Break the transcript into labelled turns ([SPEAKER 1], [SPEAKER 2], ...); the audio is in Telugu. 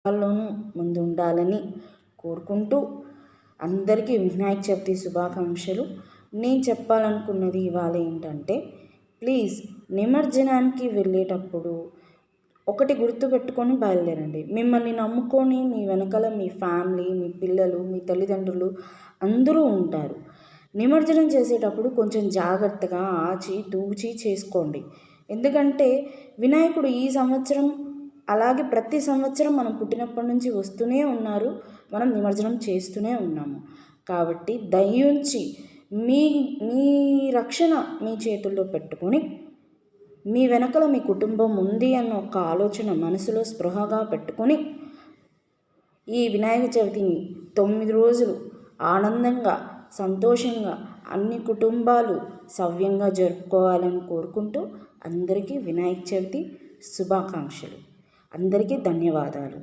[SPEAKER 1] వాళ్ళలోనూ ముందు ఉండాలని కోరుకుంటూ అందరికీ వినాయక చవితి శుభాకాంక్షలు. నేను చెప్పాలనుకున్నది ఇవాళ ఏంటంటే, ప్లీజ్ నిమజ్జనానికి వెళ్ళేటప్పుడు ఒకటి గుర్తుపెట్టుకొని బయలుదేరండి. మిమ్మల్ని నమ్ముకొని మీ వెనకాల మీ ఫ్యామిలీ, మీ పిల్లలు, మీ తల్లిదండ్రులు అందరూ ఉంటారు. నిమజ్జనం చేసేటప్పుడు కొంచెం జాగ్రత్తగా ఆచి తూచి చేసుకోండి. ఎందుకంటే వినాయకుడు ఈ సంవత్సరం అలాగే ప్రతి సంవత్సరం మనం పుట్టినప్పటి నుంచి వస్తూనే ఉన్నారు, మనం నిమజ్జనం చేస్తూనే ఉన్నాము. కాబట్టి దయించి మీ మీ రక్షణ మీ చేతుల్లో పెట్టుకొని మీ వెనకల మీ కుటుంబం ఉంది అన్న ఒక ఆలోచన మనసులో స్పృహగా పెట్టుకొని ఈ వినాయక చవితిని 9 రోజులు ఆనందంగా సంతోషంగా అన్ని కుటుంబాలు సవ్యంగా జరుపుకోవాలని కోరుకుంటూ అందరికీ వినాయక చవితి శుభాకాంక్షలు. అందరికీ ధన్యవాదాలు.